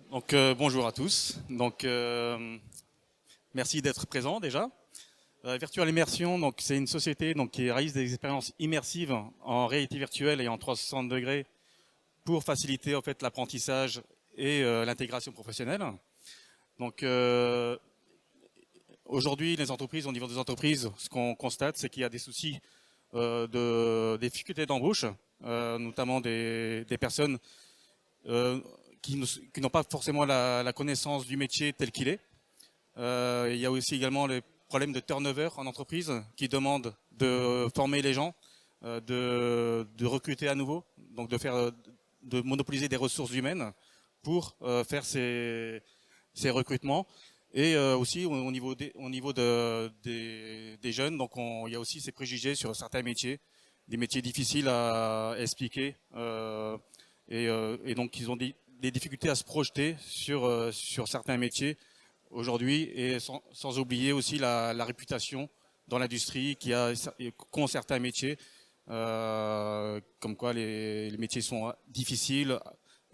Bonjour à tous. Merci d'être présents déjà. Virtual Immersion, c'est une société qui réalise des expériences immersives en réalité virtuelle et en 360 degrés pour faciliter en fait l'apprentissage et l'intégration professionnelle. Donc aujourd'hui, les entreprises, au niveau des entreprises, ce qu'on constate, c'est qu'il y a des soucis des difficultés d'embauche, notamment des personnes euh, qui n'ont pas forcément la connaissance du métier tel qu'il est. Il y a aussi également les problèmes de turnover en entreprise qui demandent de former les gens, de recruter à nouveau, donc de monopoliser des ressources humaines pour faire ces recrutements. Et aussi au niveau des jeunes, il y a aussi ces préjugés sur certains métiers, des métiers difficiles à expliquer, et donc ils ont des difficultés à se projeter sur certains métiers aujourd'hui, et sans oublier aussi la réputation dans l'industrie qu'ont certains métiers, comme quoi les métiers sont difficiles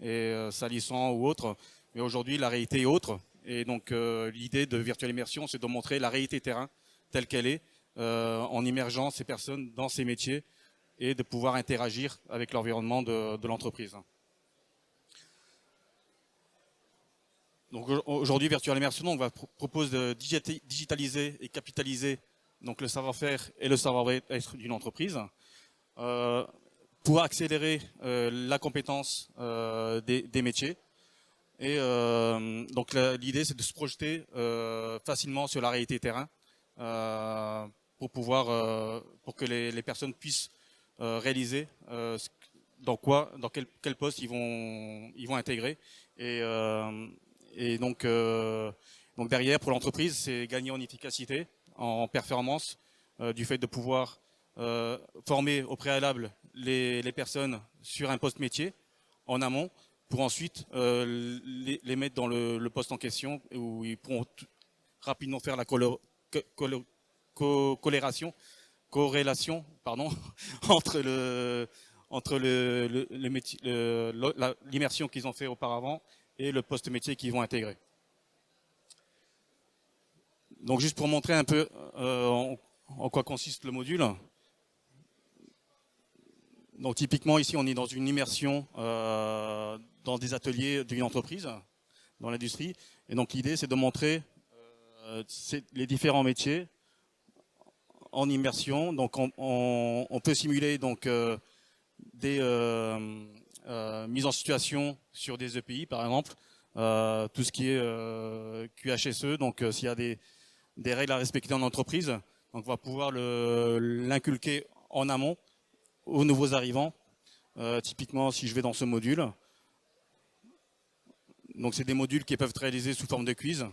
et salissants ou autres. Mais aujourd'hui, la réalité est autre. Et donc, l'idée de Virtual Immersion, c'est de montrer la réalité terrain telle qu'elle est, en immergeant ces personnes dans ces métiers et de pouvoir interagir avec l'environnement de l'entreprise. Donc aujourd'hui, Virtual Immersion, on propose de digitaliser et capitaliser le savoir-faire et le savoir-être d'une entreprise, euh, pour accélérer la compétence des métiers. Et l'idée, c'est de se projeter facilement sur la réalité terrain, pour que les personnes puissent réaliser dans quel poste ils vont intégrer. Et, euh, et donc derrière, pour l'entreprise, c'est gagner en efficacité, en performance, du fait de pouvoir former au préalable les personnes sur un poste métier en amont, pour ensuite les mettre dans le poste en question, où ils pourront rapidement faire la corrélation pardon, entre l'immersion qu'ils ont fait auparavant et le poste métier qu'ils vont intégrer. Donc juste pour montrer un peu en quoi consiste le module. Donc typiquement ici on est dans une immersion dans des ateliers d'une entreprise, dans l'industrie. Et donc l'idée c'est de montrer les différents métiers en immersion. Donc on peut simuler des mises en situation sur des EPI par exemple, tout ce qui est QHSE. Donc s'il y a des règles à respecter en entreprise, donc on va pouvoir l'inculquer en amont aux nouveaux arrivants. Typiquement, si je vais dans ce module, donc c'est des modules qui peuvent être réalisés sous forme de quiz.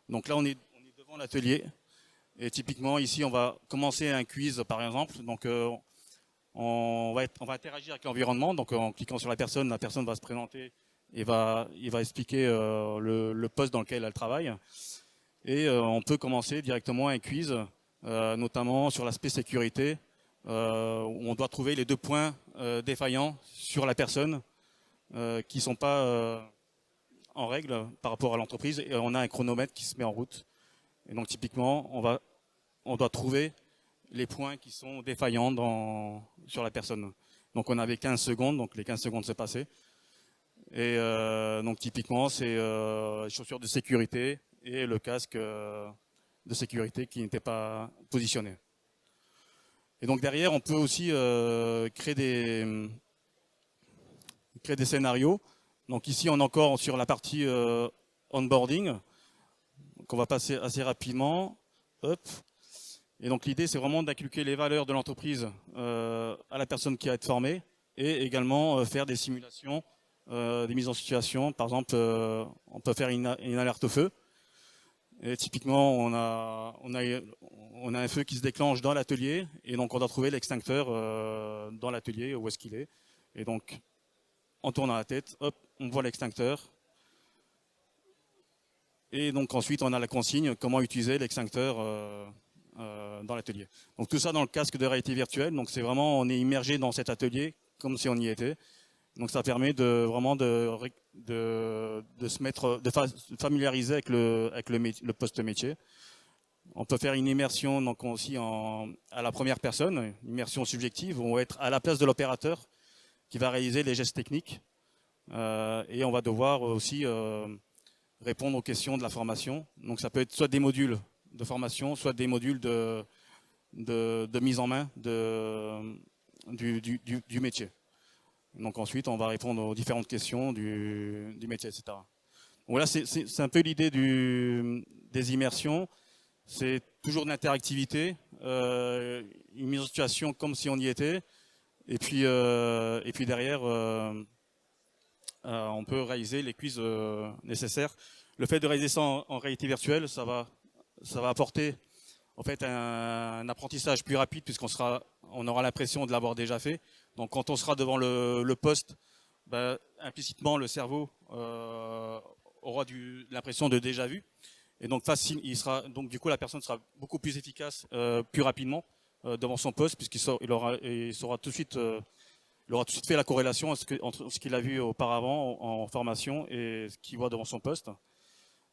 Donc là, on est devant l'atelier, et typiquement ici, on va commencer un quiz par exemple. Donc on va interagir avec l'environnement. Donc en cliquant sur la personne va se présenter et il va expliquer le poste dans lequel elle travaille. Et on peut commencer directement un quiz, notamment sur l'aspect sécurité, où on doit trouver les 2 points défaillants sur la personne qui ne sont pas en règle par rapport à l'entreprise. Et on a un chronomètre qui se met en route. Et donc typiquement, on doit trouver les points qui sont défaillants sur la personne. Donc on avait 15 secondes, donc les 15 secondes s'est passé. Et donc typiquement, c'est les chaussures de sécurité et le casque de sécurité qui n'était pas positionné. Et donc derrière, on peut aussi créer des scénarios. Donc ici, on est encore sur la partie onboarding, qu'on va passer assez rapidement. Hop. Et donc l'idée, c'est vraiment d'inculquer les valeurs de l'entreprise à la personne qui va être formée, et également faire des simulations, des mises en situation. Par exemple, on peut faire une alerte au feu. Et typiquement, on a un feu qui se déclenche dans l'atelier, et donc on doit trouver l'extincteur dans l'atelier, où est-ce qu'il est. Et donc, en tournant la tête, hop, on voit l'extincteur. Et donc ensuite, on a la consigne, comment utiliser l'extincteur dans l'atelier. Donc tout ça dans le casque de réalité virtuelle. Donc c'est vraiment, on est immergé dans cet atelier, comme si on y était. Donc ça permet de vraiment de se mettre, de familiariser avec le poste métier. On peut faire une immersion donc aussi à la première personne, une immersion subjective, où on va être à la place de l'opérateur qui va réaliser les gestes techniques. Et on va devoir aussi répondre aux questions de la formation. Donc ça peut être soit des modules de formation, soit des modules de mise en main du métier. Donc ensuite, on va répondre aux différentes questions du métier, etc. Voilà, c'est un peu l'idée des immersions. C'est toujours de l'interactivité, une mise en situation comme si on y était. Et puis derrière, on peut réaliser les quiz nécessaires. Le fait de réaliser ça en réalité virtuelle, ça va apporter en fait un apprentissage plus rapide on aura l'impression de l'avoir déjà fait. Donc quand on sera devant le poste, ben, implicitement le cerveau aura l'impression de déjà vu. Et donc donc du coup la personne sera beaucoup plus efficace plus rapidement devant son poste puisqu'il aura tout de suite fait la corrélation entre ce qu'il a vu auparavant en formation et ce qu'il voit devant son poste.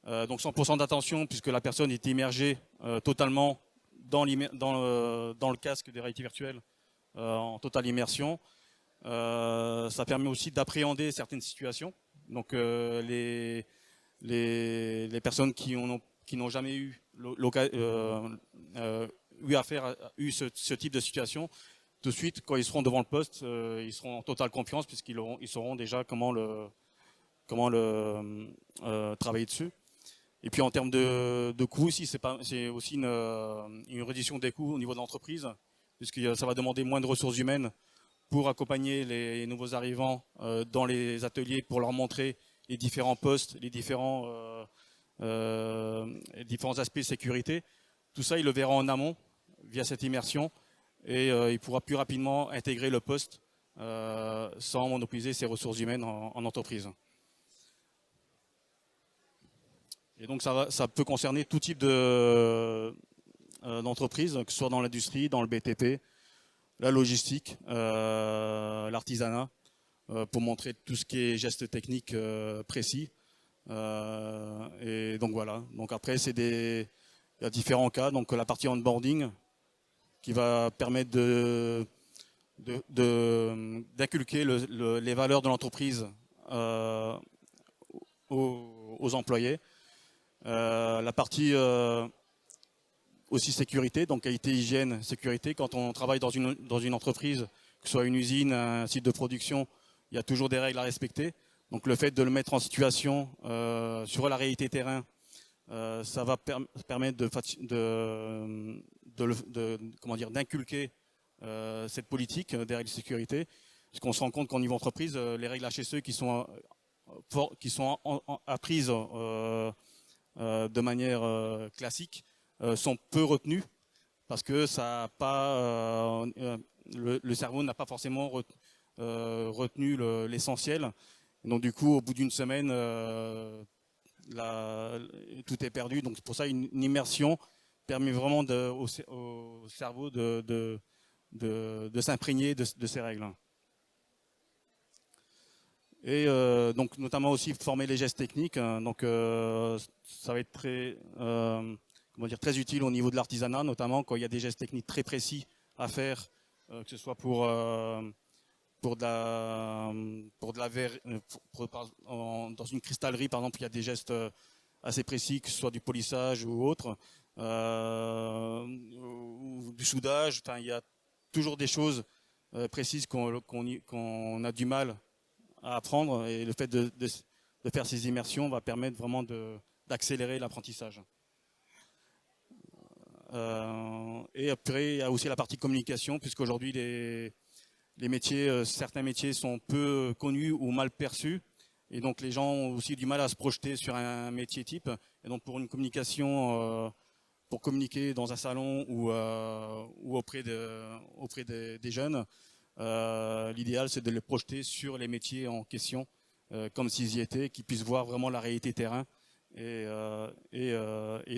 Donc 100% d'attention puisque la personne est immergée totalement dans le casque de réalité virtuelle en totale immersion. Ça permet aussi d'appréhender certaines situations. Donc les personnes qui n'ont jamais eu ce type de situation, tout de suite, quand ils seront devant le poste, ils seront en totale confiance puisqu'ils sauront déjà comment travailler dessus. Et puis en termes de coûts aussi, c'est aussi une réduction des coûts au niveau de l'entreprise, puisque ça va demander moins de ressources humaines pour accompagner les nouveaux arrivants dans les ateliers pour leur montrer les différents postes, les différents aspects de sécurité. Tout ça, ils le verront en amont via cette immersion et il pourra plus rapidement intégrer le poste sans monopoliser ses ressources humaines en entreprise. Et donc ça peut concerner tout type d'entreprise, que ce soit dans l'industrie, dans le BTP, la logistique, l'artisanat, pour montrer tout ce qui est gestes techniques précis. Et donc voilà. Donc après, il y a différents cas. Donc la partie onboarding qui va permettre d'inculquer les valeurs de l'entreprise aux employés. La partie aussi sécurité, donc qualité, hygiène, sécurité. Quand on travaille dans une entreprise, que ce soit une usine, un site de production, il y a toujours des règles à respecter. Donc le fait de le mettre en situation sur la réalité terrain, ça va permettre d'inculquer cette politique des règles de sécurité. Parce qu'on se rend compte qu'au niveau entreprise, les règles HSE qui sont apprises de manière classique sont peu retenues parce que ça a pas, le cerveau n'a pas forcément retenu l'essentiel. Donc du coup, au bout d'une semaine, tout est perdu. Donc c'est pour ça une immersion permet vraiment au cerveau de s'imprégner de ces règles. Et donc notamment aussi former les gestes techniques. Donc ça va être très utile au niveau de l'artisanat, notamment quand il y a des gestes techniques très précis à faire, que ce soit pour de la verre, dans une cristallerie par exemple, il y a des gestes assez précis, que ce soit du polissage ou autre, ou du soudage. Enfin, il y a toujours des choses précises qu'on a du mal à apprendre, et le fait de faire ces immersions va permettre vraiment d'accélérer l'apprentissage. Et après, il y a aussi la partie communication, puisqu'aujourd'hui certains métiers sont peu connus ou mal perçus, et donc les gens ont aussi du mal à se projeter sur un métier type. Et donc pour une communication, pour communiquer dans un salon ou auprès des jeunes, l'idéal c'est de les projeter sur les métiers en question, comme s'ils y étaient, qu'ils puissent voir vraiment la réalité terrain et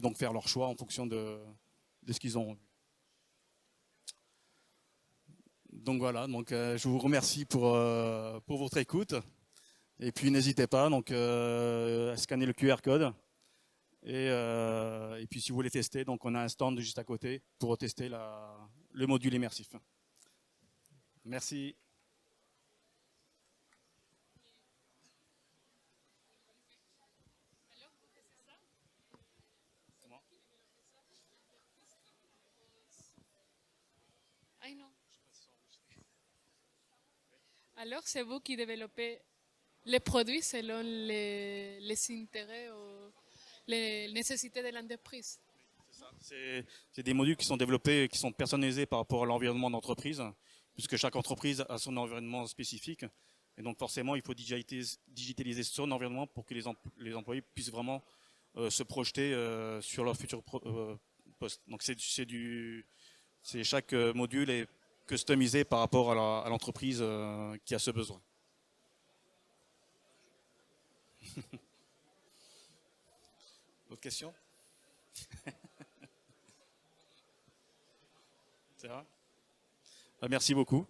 donc faire leur choix en fonction de ce qu'ils ont vu. Donc voilà, donc je vous remercie pour votre écoute. Et puis n'hésitez pas donc, à scanner le QR code. Et puis si vous voulez tester, donc on a un stand juste à côté pour tester le module immersif. Merci. Ay, non. Alors, c'est vous qui développez les produits selon les intérêts ou les nécessités de l'entreprise. C'est des modules qui sont développés, qui sont personnalisés par rapport à l'environnement d'entreprise, puisque chaque entreprise a son environnement spécifique. Et donc forcément, il faut digitaliser son environnement pour que les employés puissent vraiment se projeter sur leur futur poste. Donc chaque module est customisé par rapport à l'entreprise qui a ce besoin. D'autres questions? C'est vrai. Merci beaucoup.